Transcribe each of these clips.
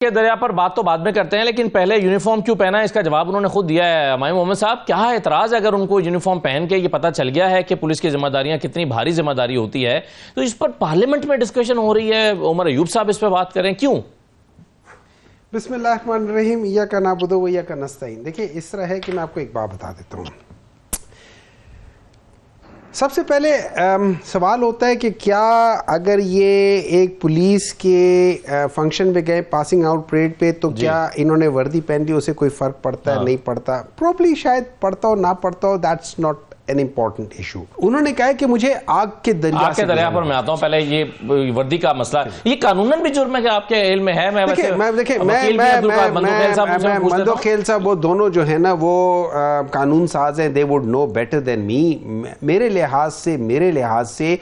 کے دریا پر بات تو بعد میں کرتے ہیں، لیکن پہلے یونیفارم کیوں پہنا ہے اس کا جواب انہوں نے خود دیا ہے۔ ہمایوں محمد صاحب، کیا اعتراض ہے اگر ان کو یونیفارم پہن کے یہ پتہ چل گیا ہے کہ پولیس کی ذمہ داریاں کتنی بھاری ذمہ داری ہوتی ہے، تو اس پر پارلیمنٹ میں ڈسکشن ہو رہی ہے؟ عمر ایوب صاحب اس پہ بات کریں، کیوں؟ بسم اللہ الرحمن الرحیم، ایاک نعبد و ایاک نستعین۔ دیکھیں اس طرح ہے کہ میں آپ کو ایک بات بتا دیتا ہوں۔ سب سے پہلے سوال ہوتا ہے کہ کیا اگر یہ ایک پولیس کے فنکشن پہ گئے پاسنگ آؤٹ پریڈ پہ، تو کیا انہوں نے وردی پہن لی، اسے کوئی فرق پڑتا ہے؟ نہیں پڑتا، پروبلی شاید پڑتا ہو نہ پڑتا ہو، that's not an important issue۔ انہوں نے کہا کہ مجھے آگ کے دریا پر میں آتا ہوں۔ پہلے یہ وردی کا مسئلہ، یہ قانوناً بھی جرم ہے کہ آپ کے علم میں ہے؟ مندو خیل صاحب وہ دونوں جو ہیں نا وہ قانون ساز ہیں، they would know better than me۔ میرے لحاظ سے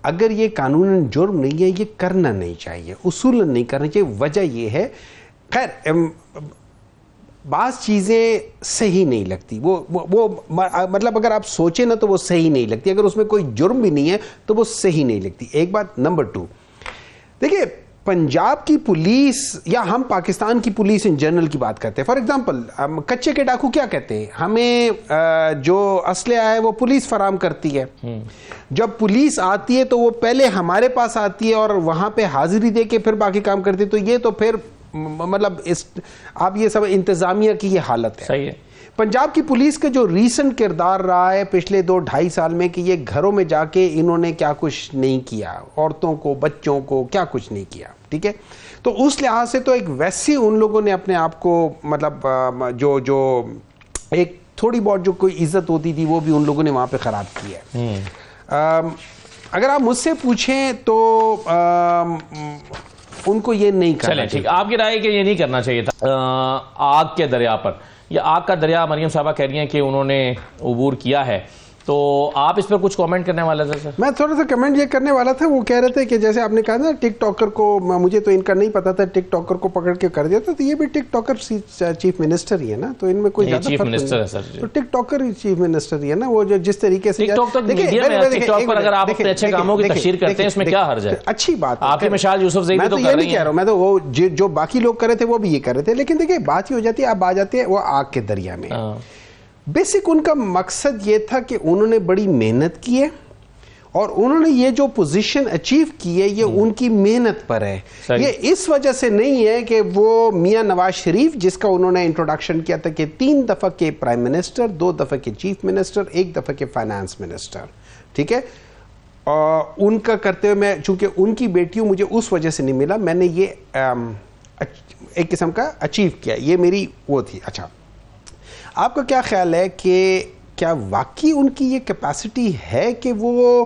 اگر یہ قانوناً جرم نہیں ہے، یہ کرنا نہیں چاہیے، اصولاً نہیں کرنا چاہیے۔ وجہ یہ ہے، خیر بعض چیزیں صحیح نہیں لگتی، وہ مطلب اگر آپ سوچیں نا تو وہ صحیح نہیں لگتی، اگر اس میں کوئی جرم بھی نہیں ہے تو وہ صحیح نہیں لگتی، ایک بات۔ نمبر 2، دیکھیں پنجاب کی پولیس یا ہم پاکستان کی پولیس ان جنرل کی بات کرتے ہیں، فار ایگزامپل کچے کے ڈاکو کیا کہتے ہیں؟ ہمیں جو اسلحہ ہے وہ پولیس فراہم کرتی ہے، جب پولیس آتی ہے تو وہ پہلے ہمارے پاس آتی ہے اور وہاں پہ حاضری دے کے پھر باقی کام کرتی ہے، تو یہ تو پھر مطلب آپ یہ سب انتظامیہ کی یہ حالت ہے۔ صحیح ہے۔ پنجاب کی پولیس کا جو ریسنٹ کردار رہا ہے پچھلے 2-2.5 سال میں، کہ یہ گھروں میں جا کے انہوں نے کیا کچھ نہیں کیا، عورتوں کو بچوں کو کیا کچھ نہیں کیا، ٹھیک ہے؟ تو اس لحاظ سے تو ایک ویسی ان لوگوں نے اپنے آپ کو مطلب جو ایک تھوڑی بہت جو کوئی عزت ہوتی تھی وہ بھی ان لوگوں نے وہاں پہ خراب کی ہے۔ اگر آپ مجھ سے پوچھیں تو ان کو یہ نہیں کرنا چاہیے۔ آپ کی رائے کہ یہ نہیں کرنا چاہیے تھا آگ کے دریا پر؟ یہ آگ کا دریا مریم صاحبہ کہہ رہی ہیں کہ انہوں نے عبور کیا ہے، تو آپ اس پر کچھ کامنٹ کرنے والا تھا؟ سر میں تھوڑا سا کمنٹ یہ کرنے والا تھا، وہ کہہ رہے تھے کہ جیسے آپ نے کہا نا ٹک ٹاکر کو، مجھے تو ان کا نہیں پتا تھا، ٹک ٹاکر کو پکڑ کے کر دیا، تو یہ بھی ٹک ٹاکر چیف منسٹر ہی ہے نا، تو ان میں کوئی چیف منسٹر ہے سر، تو ٹک ٹاکر ہی چیف منسٹر ہی ہے نا، وہ جو جس طریقے سے ٹک ٹاک پر اگر آپ اپنے اچھے کاموں کی تشہیر کرتے ہیں اس میں کیا حرج ہے؟ اچھی بات ہے۔ آپ کے مشال یوسف زئی بھی تو کر رہی ہیں۔ میں تو وہ جو باقی لوگ کر رہے تھے وہ بھی یہ کر رہے تھے، لیکن دیکھیں بات ہی ہو جاتی ہے، اب آ جاتے ہیں وہ آگ کے دریا میں۔ بیسک ان کا مقصد یہ تھا کہ انہوں نے بڑی محنت کی ہے اور انہوں نے یہ جو پوزیشن اچیو کی ہے یہ ان کی محنت پر ہے۔ یہ اس وجہ سے نہیں ہے کہ وہ میاں نواز شریف جس کا انہوں نے انٹروڈکشن کیا تھا کہ 3 دفعہ کے پرائم منسٹر، 2 دفعہ کے چیف منسٹر، 1 دفعہ کے فائنانس منسٹر، ٹھیک ہے، ان کا کرتے ہوئے میں چونکہ ان کی بیٹیوں مجھے اس وجہ سے نہیں ملا، میں نے یہ ایک قسم کا اچیو کیا، یہ میری وہ تھی۔ اچھا، آپ کا کیا خیال ہے کہ کیا واقعی ان کی یہ کیپیسٹی ہے کہ وہ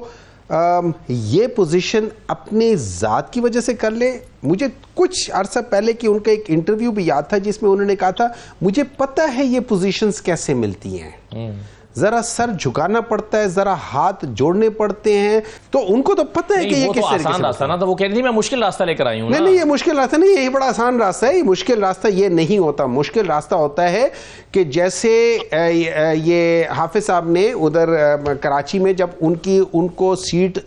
یہ پوزیشن اپنے ذات کی وجہ سے کر لے؟ مجھے کچھ عرصہ پہلے کہ ان کا ایک انٹرویو بھی یاد تھا جس میں انہوں نے کہا تھا مجھے پتہ ہے یہ پوزیشنز کیسے ملتی ہیں، ذرا سر جھکانا پڑتا ہے، ذرا ہاتھ جوڑنے پڑتے ہیں، تو ان کو تو پتہ ہے کہ یہ کس طریقے سے راستہ نا، تو وہ کہہ رہی تھی میں مشکل راستہ لے کر آئی ہوں۔ نہیں، یہ مشکل راستہ نہیں، یہی بڑا آسان راستہ ہے۔ یہ مشکل راستہ یہ نہیں ہوتا، مشکل راستہ ہوتا ہے کہ جیسے یہ حافظ صاحب نے ادھر کراچی میں جب ان کو سیٹ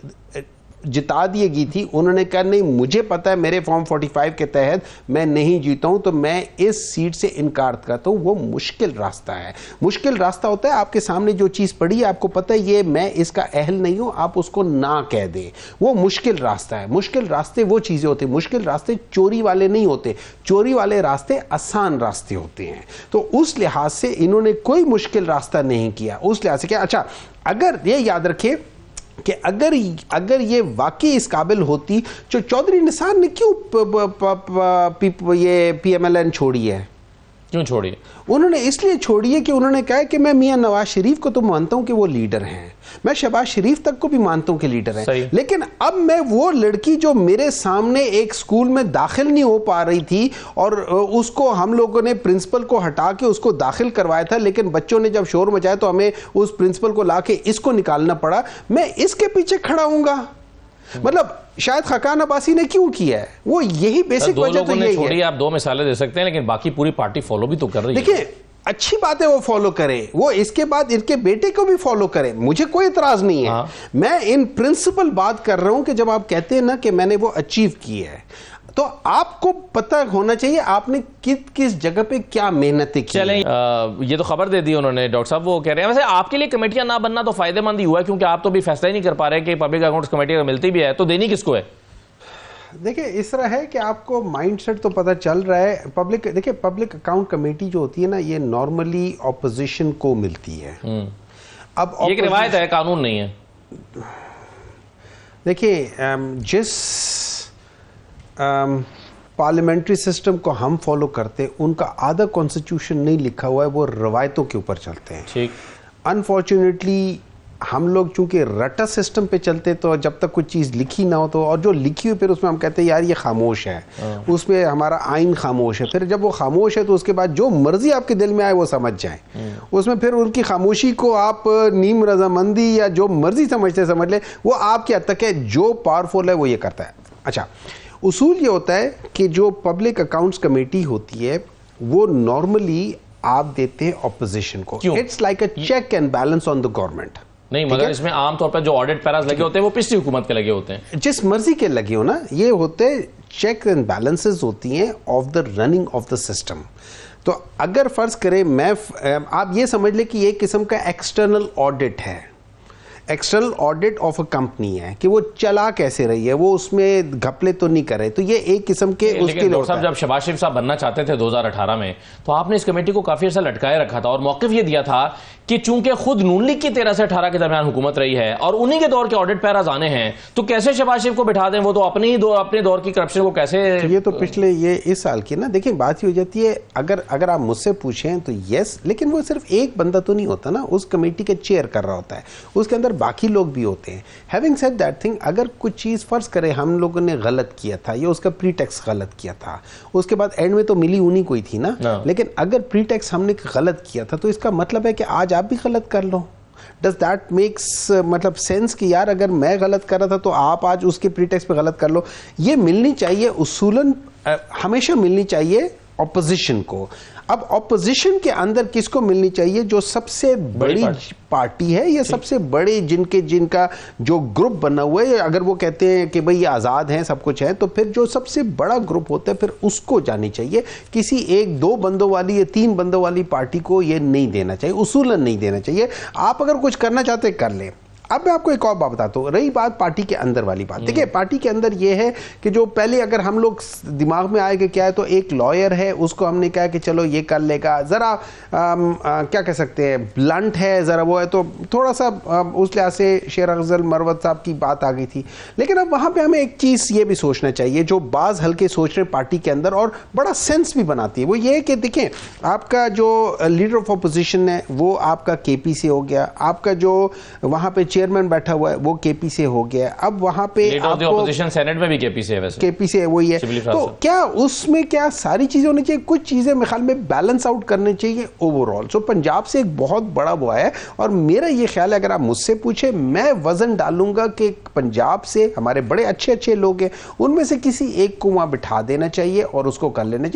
جتا دی گئی تھی، انہوں نے کہا نہیں مجھے پتا ہے میرے فارم 45 کے تحت میں نہیں جیتا ہوں تو میں اس سیٹ سے انکار کرتا ہوں۔ وہ مشکل راستہ ہے، مشکل راستہ ہوتا ہے آپ کے سامنے جو چیز پڑی ہے آپ کو پتا ہے یہ میں اس کا اہل نہیں ہوں، آپ اس کو نہ کہہ دیں، وہ مشکل راستہ ہے۔ مشکل راستے وہ چیزیں ہوتے ہیں، مشکل راستے چوری والے نہیں ہوتے، چوری والے راستے آسان راستے ہوتے ہیں۔ تو اس لحاظ سے انہوں نے کوئی مشکل راستہ نہیں کیا، اس لحاظ سے کیا۔ اچھا، اگر یہ یاد رکھیں کہ اگر یہ واقعی اس قابل ہوتی، جو چودھری نثار نے کیوں یہ پی ایم ایل این چھوڑی ہے؟ کیوں چھوڑی؟ انہوں نے اس لیے چھوڑی ہے کہ انہوں نے کہا کہ میں میاں نواز شریف کو تو مانتا ہوں کہ وہ لیڈر ہیں، میں شہباز شریف تک کو بھی مانتا ہوں کہ لیڈر ہیں، لیکن اب میں وہ لڑکی جو میرے سامنے ایک سکول میں داخل نہیں ہو پا رہی تھی اور اس کو ہم لوگوں نے پرنسپل کو ہٹا کے اس کو داخل کروایا تھا، لیکن بچوں نے جب شور مچایا تو ہمیں اس پرنسپل کو لا کے اس کو نکالنا پڑا، میں اس کے پیچھے کھڑا ہوں گا۔ مطلب شاید خاقان عباسی نے کیوں کیا ہے، وہ یہی بیسک وجہ تو یہی ہے۔ آپ 2 مثالیں دے سکتے ہیں لیکن باقی پوری پارٹی فالو بھی تو کر رہی ہے۔ دیکھیں اچھی بات ہے وہ فالو کرے، وہ اس کے بعد ان کے بیٹے کو بھی فالو کرے، مجھے کوئی اعتراض نہیں ہے۔ میں ان پرنسپل بات کر رہا ہوں کہ جب آپ کہتے ہیں نا کہ میں نے وہ اچیو کی ہے، تو آپ کو پتہ ہونا چاہیے آپ نے کس جگہ پہ کیا محنتیں کی. چلیں یہ تو خبر دے دی انہوں نے ڈاکٹر صاحب, وہ کہہ رہے ہیں ویسے آپ کے لیے کمیٹیاں نہ بننا تو فائدہ مند ہی ہوا ہے, کیونکہ آپ تو بھی فیصلہ ہی نہیں کر پا رہے کہ پبلک اکاؤنٹس کمیٹی اگر ملتی بھی ہے تو دینی کس کو ہے. دیکھیں اس طرح ہے کہ آپ کو مائنڈ سیٹ تو پتہ چل رہا ہے. دیکھیں پبلک اکاؤنٹ کمیٹی جو ہوتی ہے نا, یہ نارملی اپوزیشن کو ملتی ہے. اب یہ ایک روایت ہے, قانون نہیں ہے. دیکھیں جس پارلیمنٹری سسٹم کو ہم فالو کرتے ان کا آدھا کانسٹیٹیوشن نہیں لکھا ہوا ہے, وہ روایتوں کے اوپر چلتے ہیں. ٹھیک. انفارچونیٹلی ہم لوگ چونکہ رٹا سسٹم پہ چلتے تو جب تک کوئی چیز لکھی نہ ہو تو, اور جو لکھی ہوئی پھر اس میں ہم کہتے ہیں یار یہ خاموش ہے, اس میں ہمارا آئین خاموش ہے. پھر جب وہ خاموش ہے تو اس کے بعد جو مرضی آپ کے دل میں آئے وہ سمجھ جائیں. اس میں پھر ان کی خاموشی کو آپ نیم رضامندی یا جو مرضی سمجھتے سمجھ لیں, وہ آپ کے حد تک ہے. جو پاورفل ہے وہ یہ کرتا ہے. اچھا, اصول یہ ہوتا ہے کہ جو پبلک اکاؤنٹس کمیٹی ہوتی ہے وہ نارملی آپ دیتے ہیں اپوزیشن کو. It's like a check and balance on the government. نہیں, مگر اس میں عام طور پر جو آڈٹ پیراز لگے ہوتے ہیں وہ پچھلی حکومت کے لگے ہوتے ہیں. جس مرضی کے لگے ہو نا, یہ ہوتے چیک اینڈ بیلنسز ہوتی ہیں of the running of the system. تو اگر فرض کریں آپ یہ سمجھ لیں کہ یہ قسم کا ایکسٹرنل آڈٹ ہے, external audit of a company ہے کہ وہ چلا کیسے رہی ہے, وہ اس میں گھپلے تو نہیں کرے. تو یہ ایک قسم کے اس کے ڈاکٹر صاحب جب شہباز شریف صاحب بننا چاہتے تھے 2018 میں تو آپ نے اس کمیٹی کو کافی عرصہ لٹکائے رکھا تھا, اور موقف یہ دیا تھا کہ چونکہ خود نون لیگ کی 13 سے 18 کے درمیان حکومت رہی ہے اور انہی کے دور کے آڈٹ پیراز آنے ہیں, تو کیسے شہباز شریف کو بٹھا دیں, وہ تو اپنے دور کی کرپشن کو کیسے. یہ تو پچھلے اس سال کی نا. دیکھیں بات ہی ہو جاتی ہے, اگر آپ مجھ سے پوچھیں تو یس, لیکن وہ صرف ایک بندہ تو نہیں ہوتا نا, اس کمیٹی کے چیئر کر رہا ہوتا ہے, اس کے اندر باقی لوگ بھی ہوتے ہیں. ہیونگ سیڈ دیٹ تھنگ, اگر کچھ چیز فرض کرے ہم لوگوں نے غلط کیا تھا یا اس کا پری ٹیکس غلط کیا تھا, اس کے بعد اینڈ میں تو ملی انہی کوئی تھی نا, لیکن اگر پری ٹیکس ہم نے غلط کیا تھا تو اس کا مطلب ہے کہ آج آپ بھی غلط کر لو. ڈز دیٹ میکس مطلب سینس کہ یار اگر میں غلط کر رہا تھا تو آپ آج اس کے پری ٹیکس پہ غلط کر لو. یہ ملنی چاہیے اصولاً, ہمیشہ ملنی چاہیے اپوزیشن کو. اب اپوزیشن کے اندر کس کو ملنی چاہیے, جو سب سے بڑی پارٹی ہے یا سب سے بڑے جن کا جو گروپ بنا ہوا ہے, اگر وہ کہتے ہیں کہ بھئی یہ آزاد ہیں سب کچھ ہے, تو پھر جو سب سے بڑا گروپ ہوتا ہے پھر اس کو جانی چاہیے. کسی 1-2 بندوں والی یا 3 بندوں والی پارٹی کو یہ نہیں دینا چاہیے, اصولاً نہیں دینا چاہیے. آپ اگر کچھ کرنا چاہتے کر لیں. اب میں آپ کو ایک اور بات بتاتا ہوں, رہی بات پارٹی کے اندر والی بات. دیکھیں پارٹی کے اندر یہ ہے کہ جو پہلے اگر ہم لوگ دماغ میں آئے کہ کیا ہے, تو ایک لائر ہے, اس کو ہم نے کہا کہ چلو یہ کر لے گا, ذرا کیا کہہ سکتے ہیں, بلنٹ ہے ذرا, وہ ہے, تو تھوڑا سا اس لحاظ سے شیر افضل مروت صاحب کی بات آ گئی تھی. لیکن اب وہاں پہ ہمیں ایک چیز یہ بھی سوچنا چاہیے جو بعض ہلکے سوچ رہے پارٹی کے اندر اور بڑا سینس بھی بناتی ہے, وہ یہ ہے کہ دیکھیں آپ کا جو لیڈر آف اپوزیشن ہے وہ آپ کا کے پی سے ہو گیا, آپ کا جو وہاں پہ چیئرمین بیٹھا ہوا ہے وہ کے پی سے ہو گیا. اب وہاں پہ اپوزیشن سینیٹ میں بھی کے پی سے ہے, ویسے کے پی سے وہی ہے. تو کیا اس میں کیا ساری چیزیں ہونی چاہیے, کچھ چیزیں میرے خیال میں بیلنس آؤٹ کرنے چاہیے اوور آل. سو پنجاب سے ایک بہت بڑا وہ ہے, اور میرا یہ خیال ہے اگر آپ مجھ سے پوچھیں میں وزن ڈالوں گا کہ پنجاب سے ہمارے بڑے اچھے لوگ ہیں, ان میں سے کسی ایک کو وہاں بٹھا دینا چاہیے اور اس کو کر لینا چاہیے.